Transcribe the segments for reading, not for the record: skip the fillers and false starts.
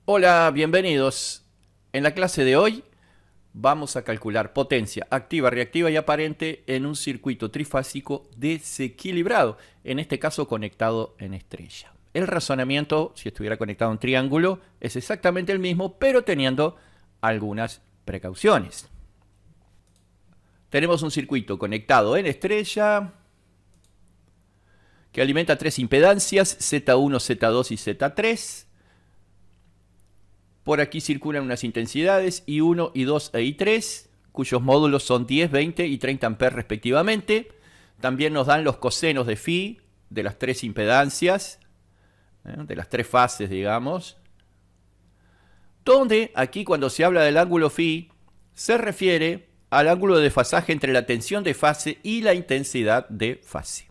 Hola, bienvenidos. En la clase de hoy vamos a calcular potencia activa, reactiva y aparente en un circuito trifásico desequilibrado, en este caso conectado en estrella. El razonamiento, si estuviera conectado en triángulo, es exactamente el mismo, pero teniendo algunas precauciones. Tenemos un circuito conectado en estrella que alimenta tres impedancias, Z1, Z2 y Z3. Por aquí circulan unas intensidades I1, I2 e I3, cuyos módulos son 10, 20 y 30 amperes respectivamente. También nos dan los cosenos de phi de las tres impedancias, de las tres fases, digamos. Donde aquí cuando se habla del ángulo phi, se refiere al ángulo de desfasaje entre la tensión de fase y la intensidad de fase.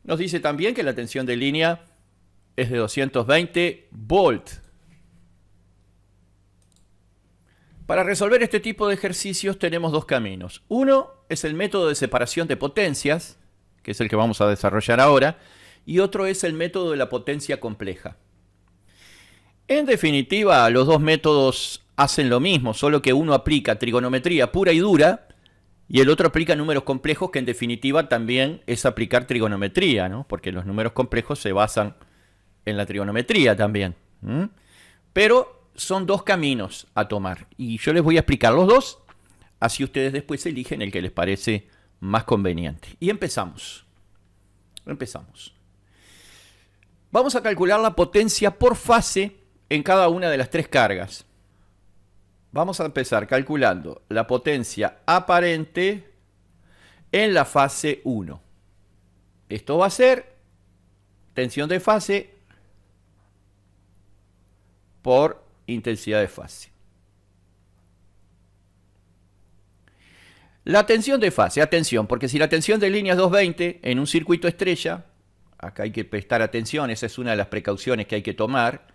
Nos dice también que la tensión de línea es de 220 volts. Para resolver este tipo de ejercicios tenemos dos caminos. Uno es el método de separación de potencias, que es el que vamos a desarrollar ahora, y otro es el método de la potencia compleja. En definitiva, los dos métodos hacen lo mismo, solo que uno aplica trigonometría pura y dura y el otro aplica números complejos, que en definitiva también es aplicar trigonometría, ¿no? Porque los números complejos se basan en la trigonometría también. Pero son dos caminos a tomar y yo les voy a explicar los dos, así ustedes después eligen el que les parece más conveniente. Y empezamos. Vamos a calcular la potencia por fase en cada una de las tres cargas. Vamos a empezar calculando la potencia aparente en la fase 1. Esto va a ser tensión de fase por intensidad de fase. La tensión de fase, atención, porque si la tensión de línea es 220 en un circuito estrella, acá hay que prestar atención, esa es una de las precauciones que hay que tomar.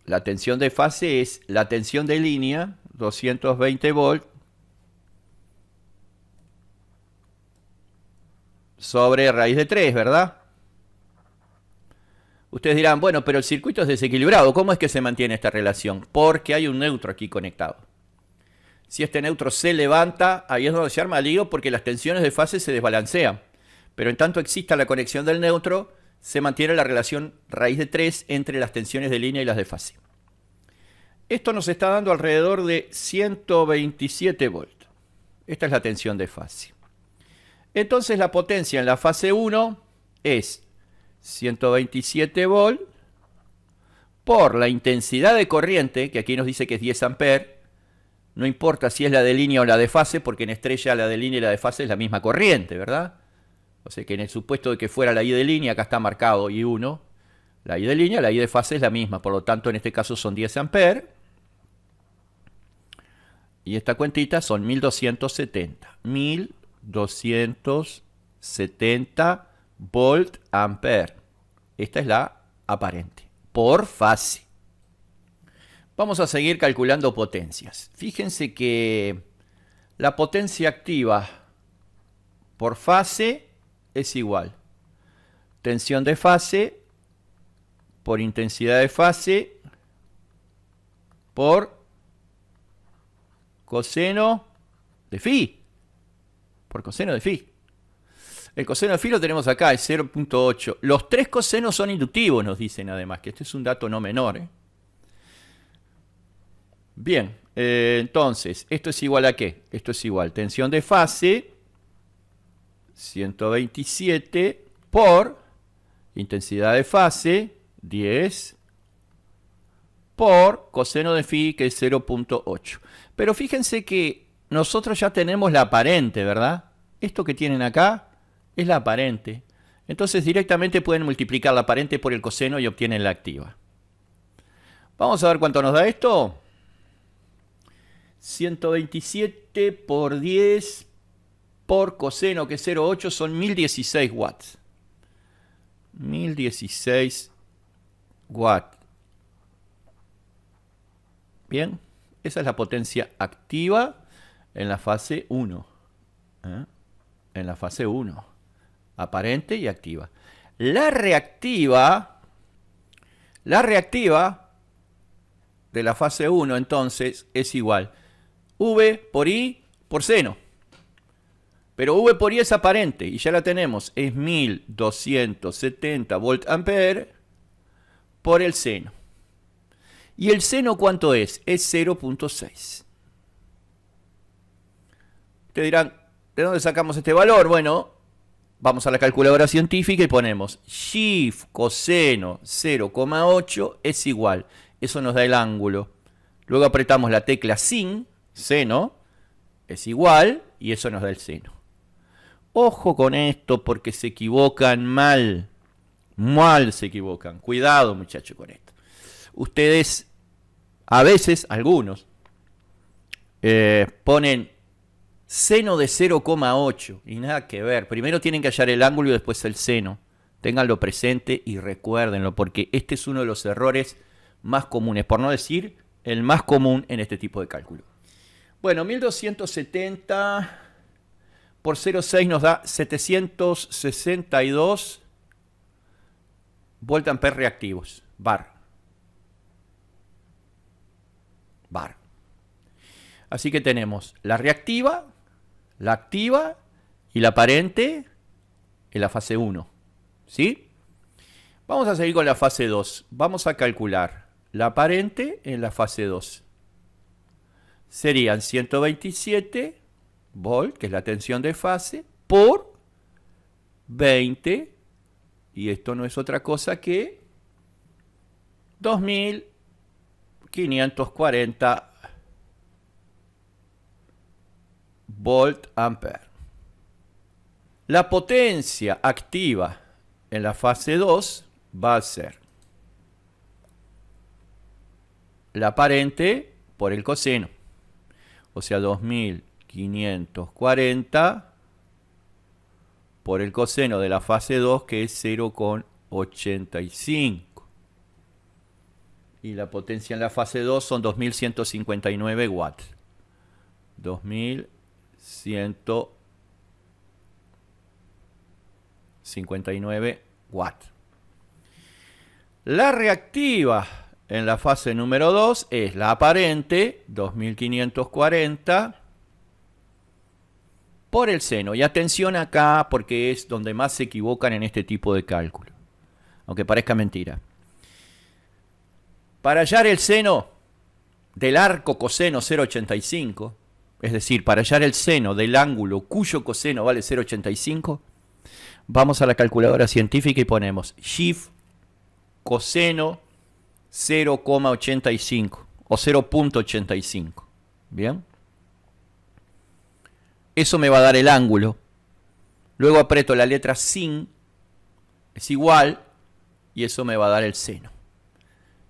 La tensión de fase es la tensión de línea, 220 volts, sobre raíz de 3, ¿verdad? Ustedes dirán, bueno, pero el circuito es desequilibrado. ¿Cómo es que se mantiene esta relación? Porque hay un neutro aquí conectado. Si este neutro se levanta, ahí es donde se arma el lío, porque las tensiones de fase se desbalancean. Pero en tanto exista la conexión del neutro, se mantiene la relación raíz de 3 entre las tensiones de línea y las de fase. Esto nos está dando alrededor de 127 volts. Esta es la tensión de fase. Entonces la potencia en la fase 1 es 127 volts por la intensidad de corriente, que aquí nos dice que es 10 amperes. No importa si es la de línea o la de fase, porque en estrella la de línea y la de fase es la misma corriente, ¿verdad? O sea que en el supuesto de que fuera la I de línea, acá está marcado I1. La I de línea, la I de fase es la misma, por lo tanto en este caso son 10 amperes. Y esta cuentita son 1270. 1270 volt ampere. Esta es la aparente, por fase. Vamos a seguir calculando potencias. Fíjense que la potencia activa por fase es igual. Tensión de fase por intensidad de fase por coseno de phi. Por coseno de phi. El coseno de phi lo tenemos acá, es 0.8. Los tres cosenos son inductivos, nos dicen además, que este es un dato no menor. Bien, entonces, ¿esto es igual a qué? Esto es igual, tensión de fase, 127 por intensidad de fase, 10, por coseno de phi, que es 0.8. Pero fíjense que nosotros ya tenemos la aparente, ¿verdad? Esto que tienen acá es la aparente. Entonces directamente pueden multiplicar la aparente por el coseno y obtienen la activa. Vamos a ver cuánto nos da esto. 127 por 10 por coseno, que es 0.8, son 1016 watts. 1016 watts. Bien, esa es la potencia activa en la fase 1. En la fase 1. Aparente y activa. La reactiva La reactiva de la fase 1 entonces es igual V por I por seno. Pero V por I es aparente y ya la tenemos. Es 1270 volt ampere por el seno. ¿Y el seno cuánto es? Es 0.6. Ustedes dirán, ¿de dónde sacamos este valor? Bueno, vamos a la calculadora científica y ponemos shift coseno 0,8 es igual. Eso nos da el ángulo. Luego apretamos la tecla sin, seno, es igual, y eso nos da el seno. Ojo con esto porque se equivocan mal. Mal se equivocan. Cuidado, muchachos, con esto. Ustedes, a veces, algunos, ponen seno de 0,8 y nada que ver. Primero tienen que hallar el ángulo y después el seno. Ténganlo presente y recuérdenlo, porque este es uno de los errores más comunes, por no decir el más común en este tipo de cálculo. Bueno, 1270 por 0,6 nos da 762 volt ampere reactivos, bar. Así que tenemos la reactiva, la activa y la aparente en la fase 1. ¿Sí? Vamos a seguir con la fase 2. Vamos a calcular la aparente en la fase 2. Serían 127 volt, que es la tensión de fase, por 20. Y esto no es otra cosa que 2540 volt ampere. La potencia activa en la fase 2 va a ser la aparente por el coseno. O sea, 2540 por el coseno de la fase 2, que es 0,85. Y la potencia en la fase 2 son 2159 watts. 2159 watts. La reactiva en la fase número 2 es la aparente, 2540 por el seno. Y atención acá porque es donde más se equivocan en este tipo de cálculo, aunque parezca mentira. Para hallar el seno del arco coseno 0,85, es decir, para hallar el seno del ángulo cuyo coseno vale 0,85, vamos a la calculadora científica y ponemos shift coseno 0,85 o 0.85. ¿Bien? Eso me va a dar el ángulo. Luego aprieto la letra sin, es igual, y eso me va a dar el seno.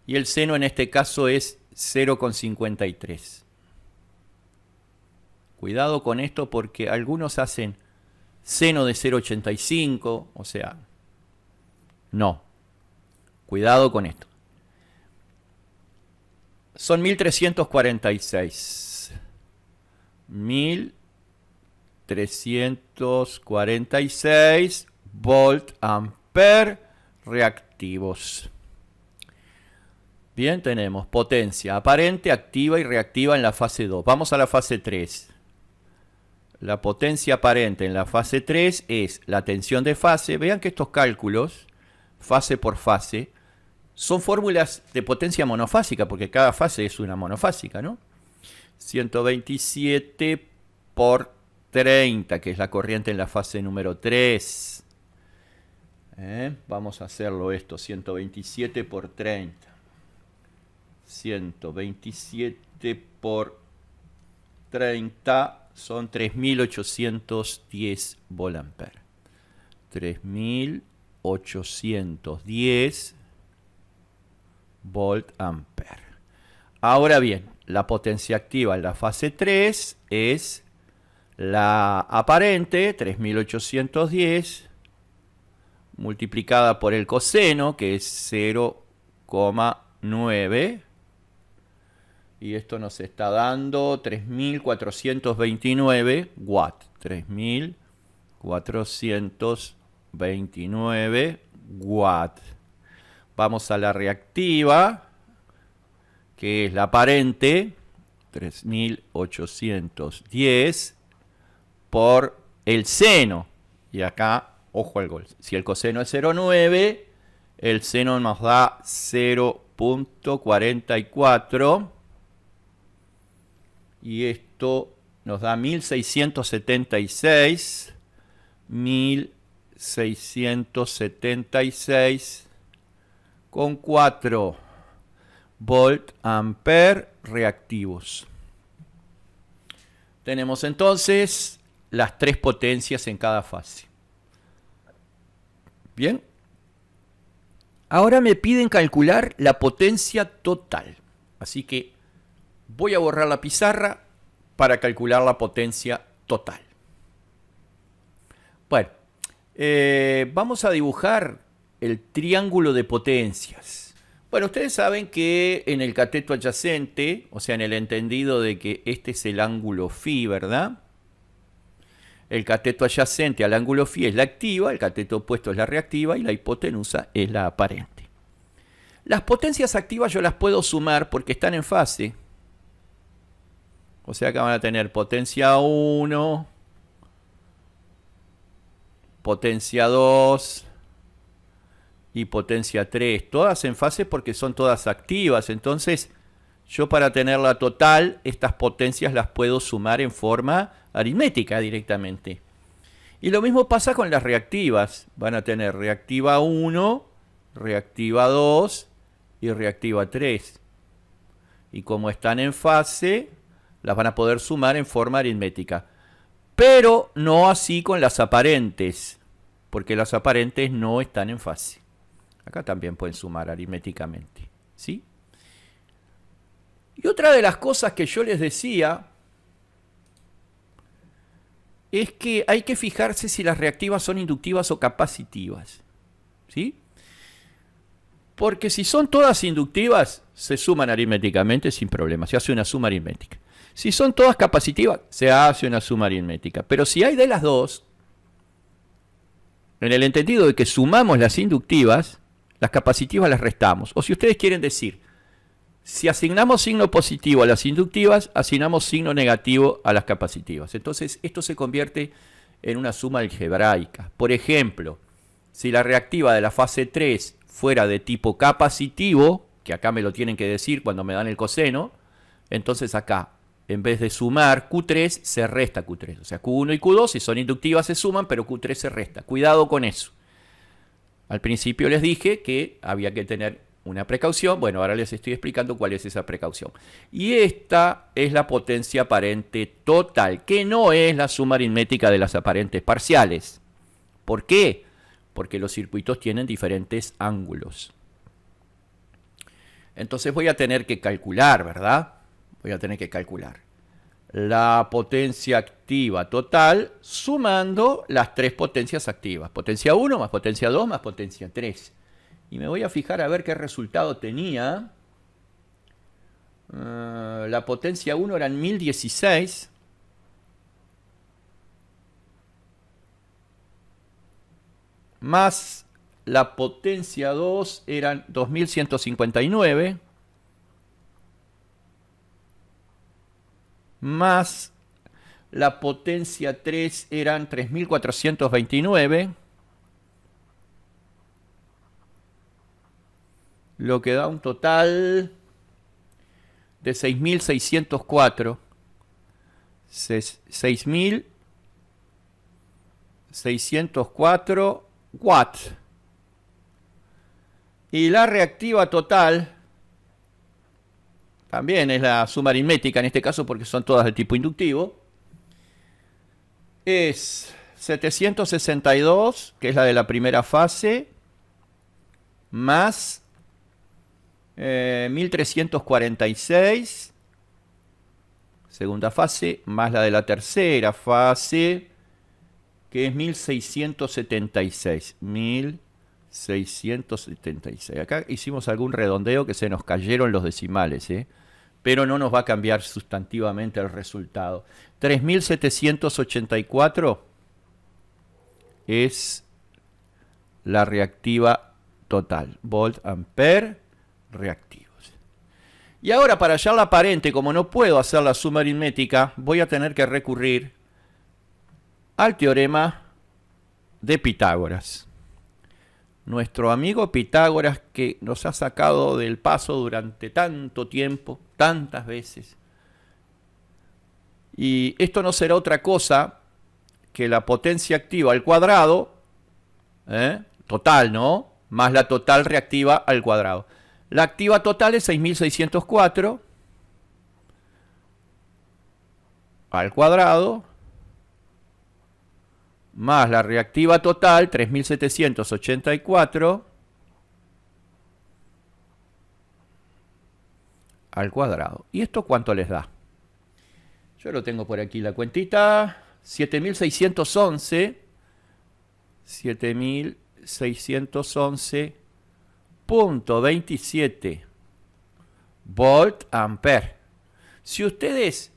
Y el seno en este caso es 0,53. Cuidado con esto porque algunos hacen seno de 0,85, o sea, no. Cuidado con esto. Son 1346. 1346 volt ampere reactivos. Bien, tenemos potencia aparente, activa y reactiva en la fase 2. Vamos a la fase 3. La potencia aparente en la fase 3 es la tensión de fase. Vean que estos cálculos, fase por fase, son fórmulas de potencia monofásica, porque cada fase es una monofásica, ¿no? 127 por 30, que es la corriente en la fase número 3. Vamos a hacerlo esto, 127 por 30. 127 por 30 son 3810 volt ampere. 3810 volt ampere. Ahora bien, la potencia activa en la fase 3 es la aparente, 3810, multiplicada por el coseno, que es 0,9. Y esto nos está dando 3429 watts. 3429 watts. Vamos a la reactiva, que es la aparente, 3810 por el seno. Y acá, ojo al gol. Si el coseno es 0,9, el seno nos da 0,44. Y esto nos da 1676. 1676 con 4 volt ampere reactivos. Tenemos entonces las tres potencias en cada fase. Bien. Ahora me piden calcular la potencia total. Así que voy a borrar la pizarra para calcular la potencia total. Bueno, vamos a dibujar el triángulo de potencias. Bueno, ustedes saben que en el cateto adyacente, o sea, en el entendido de que este es el ángulo φ, ¿verdad? El cateto adyacente al ángulo φ es la activa, el cateto opuesto es la reactiva y la hipotenusa es la aparente. Las potencias activas yo las puedo sumar porque están en fase. O sea que van a tener potencia 1, potencia 2 y potencia 3. Todas en fase porque son todas activas. Entonces, yo para tener la total, estas potencias las puedo sumar en forma aritmética directamente. Y lo mismo pasa con las reactivas. Van a tener reactiva 1, reactiva 2 y reactiva 3. Y como están en fase, las van a poder sumar en forma aritmética. Pero no así con las aparentes, porque las aparentes no están en fase. Acá también pueden sumar aritméticamente, ¿sí? Y otra de las cosas que yo les decía es que hay que fijarse si las reactivas son inductivas o capacitivas, ¿sí? Porque si son todas inductivas, se suman aritméticamente sin problema, se hace una suma aritmética. Si son todas capacitivas, se hace una suma aritmética. Pero si hay de las dos, en el entendido de que sumamos las inductivas, las capacitivas las restamos. O si ustedes quieren decir, si asignamos signo positivo a las inductivas, asignamos signo negativo a las capacitivas. Entonces, esto se convierte en una suma algebraica. Por ejemplo, si la reactiva de la fase 3 fuera de tipo capacitivo, que acá me lo tienen que decir cuando me dan el coseno, entonces acá, en vez de sumar Q3, se resta Q3. O sea, Q1 y Q2, si son inductivas, se suman, pero Q3 se resta. Cuidado con eso. Al principio les dije que había que tener una precaución. Bueno, ahora les estoy explicando cuál es esa precaución. Y esta es la potencia aparente total, que no es la suma aritmética de las aparentes parciales. ¿Por qué? Porque los circuitos tienen diferentes ángulos. Entonces voy a tener que calcular, ¿verdad? Voy a tener que calcular la potencia activa total sumando las tres potencias activas. Potencia 1 más potencia 2 más potencia 3. Y me voy a fijar a ver qué resultado tenía. La potencia 1 eran 1016. Más la potencia 2 eran 2159. Más la potencia 3 eran 3429. Lo que da un total de 6604. 6604 watts. Y la reactiva total también es la suma aritmética en este caso porque son todas de tipo inductivo. Es 762, que es la de la primera fase, más 1346, segunda fase, más la de la tercera fase, que es 1676. 1676. Acá hicimos algún redondeo que se nos cayeron los decimales, pero no nos va a cambiar sustantivamente el resultado. 3784 es la reactiva total. Volt ampere reactivos. Y ahora para hallar la aparente, como no puedo hacer la suma aritmética, voy a tener que recurrir al teorema de Pitágoras. Nuestro amigo Pitágoras, que nos ha sacado del paso durante tanto tiempo, tantas veces. Y esto no será otra cosa que la potencia activa al cuadrado, total, ¿no? Más la total reactiva al cuadrado. La activa total es 6.604 al cuadrado, más la reactiva total, 3.784 al cuadrado. ¿Y esto cuánto les da? Yo lo tengo por aquí la cuentita. 7.611. 7.611.27 volt ampere. Si ustedes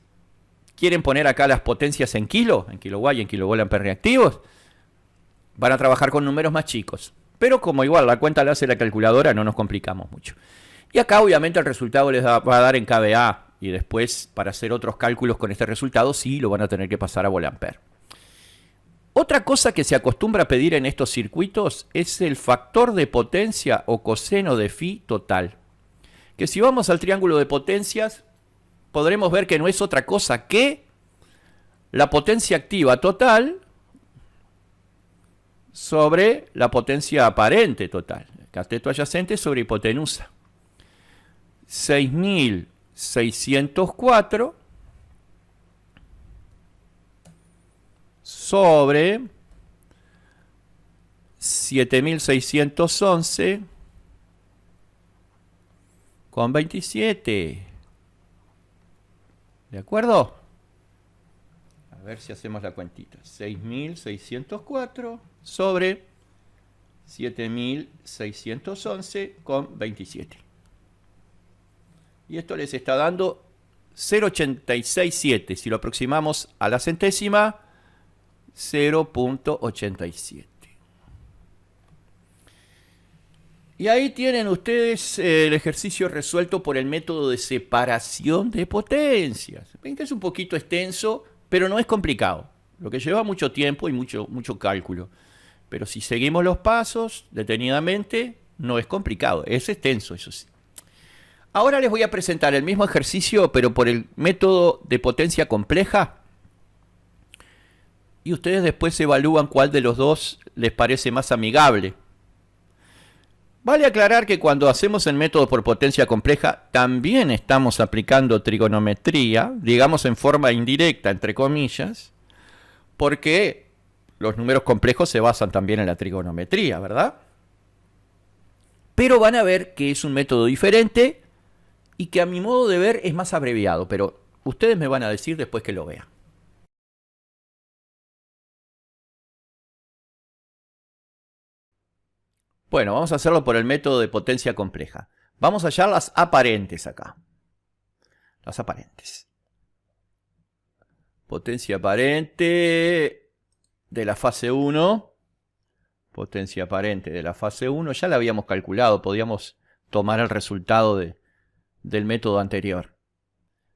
quieren poner acá las potencias en kilowatt y en kilovolt ampere reactivos, van a trabajar con números más chicos. Pero como igual la cuenta la hace la calculadora, no nos complicamos mucho. Y acá obviamente el resultado les va a dar en kVA. Y después, para hacer otros cálculos con este resultado, sí lo van a tener que pasar a volt ampere. Otra cosa que se acostumbra a pedir en estos circuitos es el factor de potencia o coseno de phi total. Que si vamos al triángulo de potencias, podremos ver que no es otra cosa que la potencia activa total sobre la potencia aparente total. Cateto adyacente sobre hipotenusa. 6.604 sobre 7.611 con 27. ¿De acuerdo? A ver si hacemos la cuentita. 6.604 sobre 7.611 con 27. Y esto les está dando 0,867. Si lo aproximamos a la centésima, 0,87. Y ahí tienen ustedes el ejercicio resuelto por el método de separación de potencias. Ven que es un poquito extenso, pero no es complicado. Lo que lleva mucho tiempo y mucho cálculo. Pero si seguimos los pasos detenidamente, no es complicado. Es extenso, eso sí. Ahora les voy a presentar el mismo ejercicio, pero por el método de potencia compleja. Y ustedes después evalúan cuál de los dos les parece más amigable. Vale aclarar que cuando hacemos el método por potencia compleja, también estamos aplicando trigonometría, digamos en forma indirecta, entre comillas, porque los números complejos se basan también en la trigonometría, ¿verdad? Pero van a ver que es un método diferente y que a mi modo de ver es más abreviado, pero ustedes me van a decir después que lo vean. Bueno, vamos a hacerlo por el método de potencia compleja. Vamos a hallar las aparentes acá. Las aparentes. Potencia aparente de la fase 1. Potencia aparente de la fase 1. Ya la habíamos calculado, podíamos tomar el resultado del método anterior.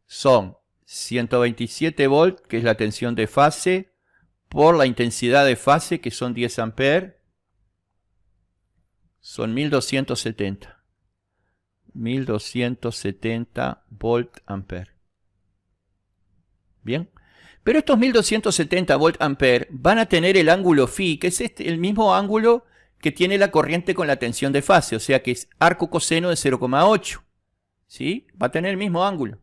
Son 127 volts, que es la tensión de fase, por la intensidad de fase, que son 10 amperes. Son 1270. 1270 volt ampere. Bien. Pero estos 1270 volt ampere van a tener el ángulo phi, que es el mismo ángulo que tiene la corriente con la tensión de fase. O sea que es arco coseno de 0,8. ¿Sí? Va a tener el mismo ángulo.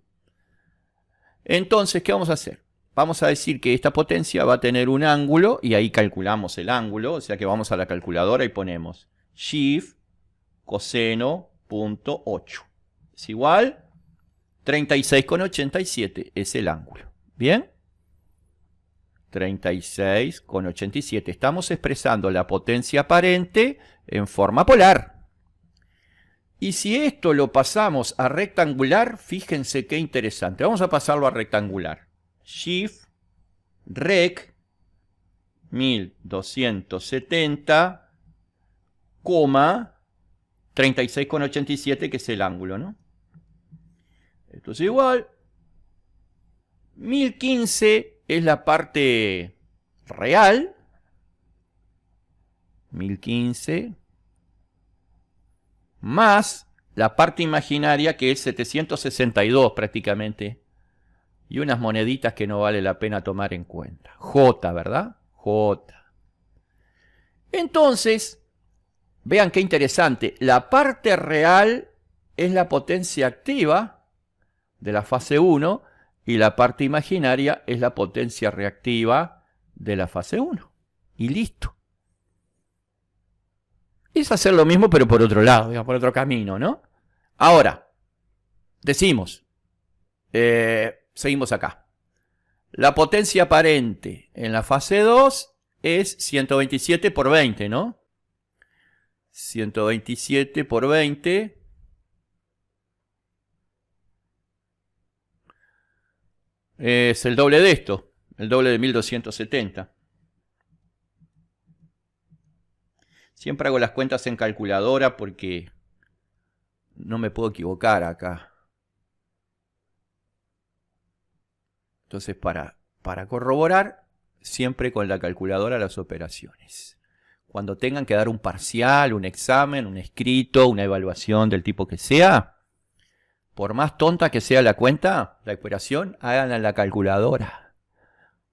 Entonces, ¿qué vamos a hacer? Vamos a decir que esta potencia va a tener un ángulo y ahí calculamos el ángulo. O sea que vamos a la calculadora y ponemos shift coseno punto 8. Es igual 36,87 es el ángulo. ¿Bien? 36,87. Estamos expresando la potencia aparente en forma polar. Y si esto lo pasamos a rectangular, fíjense qué interesante. Vamos a pasarlo a rectangular. Shift rec 1270, 36,87, que es el ángulo, ¿no? Esto es igual. 1015 es la parte real. 1015 más la parte imaginaria, que es 762 prácticamente, y unas moneditas que no vale la pena tomar en cuenta. J, ¿verdad? J. Entonces, vean qué interesante. La parte real es la potencia activa de la fase 1 y la parte imaginaria es la potencia reactiva de la fase 1. Y listo. Es hacer lo mismo, pero por otro lado, digamos, por otro camino, ¿no? Ahora, decimos, seguimos acá. La potencia aparente en la fase 2 es 127 por 20, ¿no? 127 por 20 es el doble de esto, el doble de 1270. Siempre hago las cuentas en calculadora porque no me puedo equivocar acá. Entonces, para corroborar, siempre con la calculadora las operaciones. Cuando tengan que dar un parcial, un examen, un escrito, una evaluación del tipo que sea, por más tonta que sea la cuenta, la operación, háganla en la calculadora.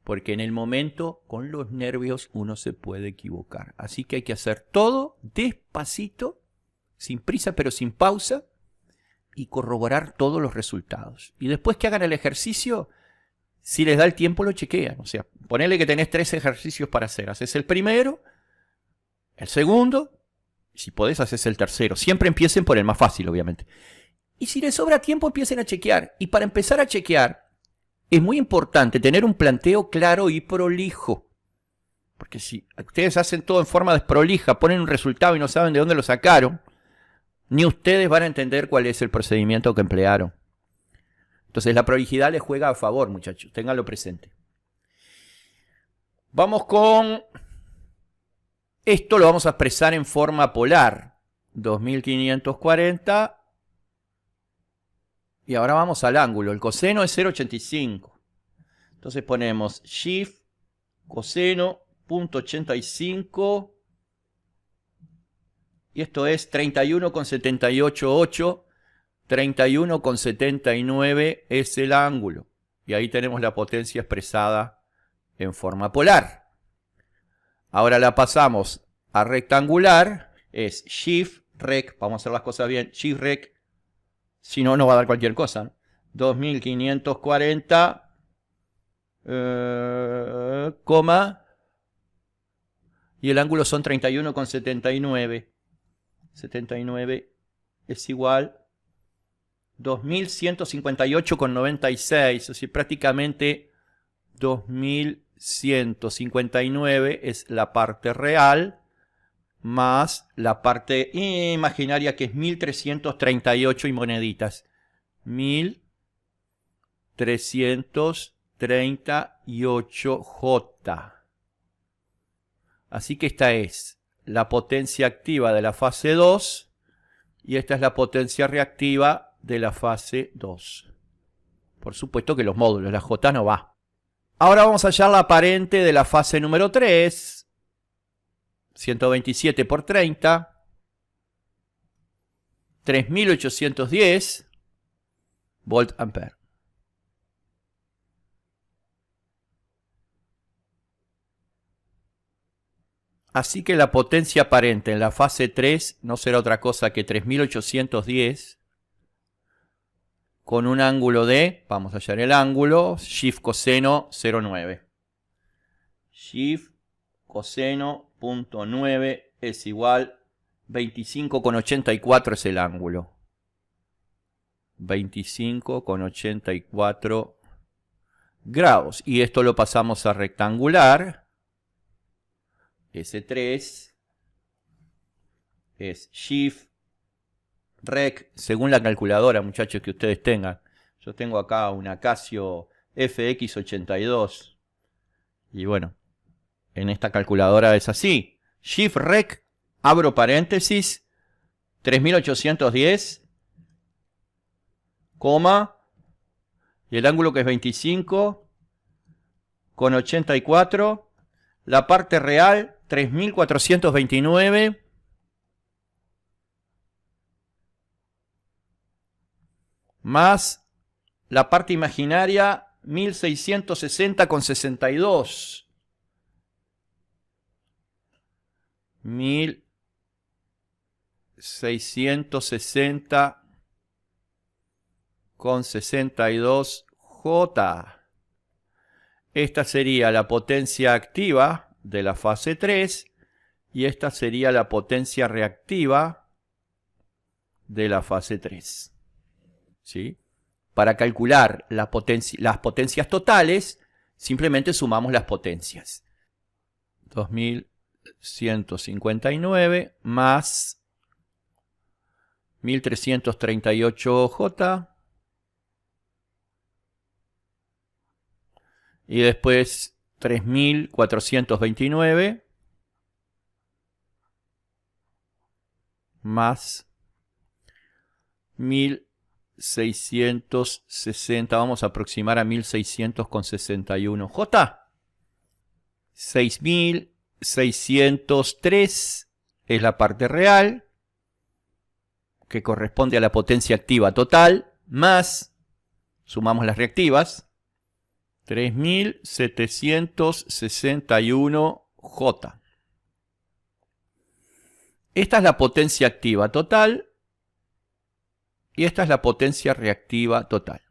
Porque en el momento, con los nervios, uno se puede equivocar. Así que hay que hacer todo despacito, sin prisa pero sin pausa, y corroborar todos los resultados. Y después que hagan el ejercicio, si les da el tiempo, lo chequean. O sea, ponele que tenés 3 ejercicios para hacer. Haces el primero, el segundo, y si podés, haces el tercero. Siempre empiecen por el más fácil, obviamente. Y si les sobra tiempo, empiecen a chequear. Y para empezar a chequear, es muy importante tener un planteo claro y prolijo. Porque si ustedes hacen todo en forma desprolija, ponen un resultado y no saben de dónde lo sacaron, ni ustedes van a entender cuál es el procedimiento que emplearon. Entonces la prolijidad les juega a favor, muchachos. Ténganlo presente. Vamos con... Esto lo vamos a expresar en forma polar. 2540... Y ahora vamos al ángulo. El coseno es 0,85. Entonces ponemos shift coseno .85. Y esto es 31,788. 31,79 es el ángulo. Y ahí tenemos la potencia expresada en forma polar. Ahora la pasamos a rectangular. Es shift rec. Vamos a hacer las cosas bien. Shift rec. Si no, no va a dar cualquier cosa, ¿no? 2540, coma, y el ángulo son 31,79. 79 es igual 2158,96, es decir, prácticamente 2159 es la parte real, más la parte imaginaria, que es 1338 y moneditas. 1338J. Así que esta es la potencia activa de la fase 2 y esta es la potencia reactiva de la fase 2. Por supuesto que los módulos, la J no va. Ahora vamos a hallar la aparente de la fase número 3. 127 por 30, 3810 volt ampere. Así que la potencia aparente en la fase 3 no será otra cosa que 3810 con un ángulo de, vamos a hallar el ángulo, shift coseno 0,9. Shift coseno 0,9 es igual 25,84 es el ángulo. 25,84 grados. Y esto lo pasamos a rectangular. S3 es shift rec, según la calculadora, muchachos, que ustedes tengan. Yo tengo acá una Casio FX82. Y bueno, en esta calculadora es así. Shift rec, abro paréntesis, 3.810, coma, y el ángulo que es 25, con 84, la parte real 3.429, más la parte imaginaria 1.660,62. 1.660,62 J. Esta sería la potencia activa de la fase 3 y esta sería la potencia reactiva de la fase 3. ¿Sí? Para calcular las potencias totales, simplemente sumamos las potencias. 2.159 más 1.338 J. Y después 3.429 más 1.660. Vamos a aproximar a 1.600,61 J. 6.603 es la parte real, que corresponde a la potencia activa total, más, sumamos las reactivas, 3.761 J. Esta es la potencia activa total y esta es la potencia reactiva total.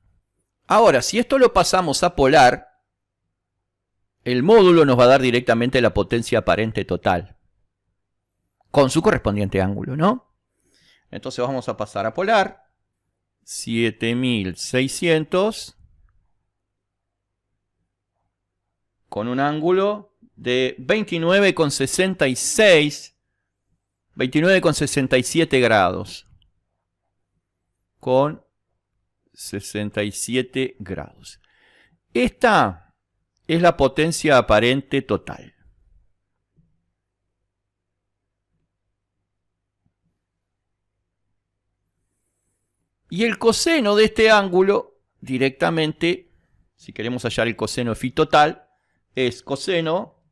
Ahora, si esto lo pasamos a polar, el módulo nos va a dar directamente la potencia aparente total, con su correspondiente ángulo, ¿no? Entonces vamos a pasar a polar. 7.600 con un ángulo de 29,66, 29,67 grados. Con 67 grados. Esta es la potencia aparente total. Y el coseno de este ángulo, directamente, si queremos hallar el coseno de phi total, es coseno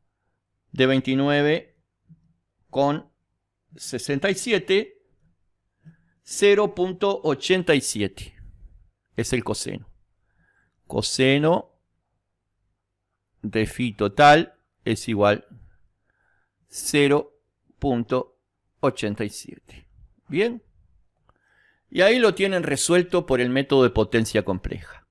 de 29,67, 0.87. Es el coseno. Coseno de phi total es igual a 0.87. Bien. Y ahí lo tienen resuelto por el método de potencia compleja.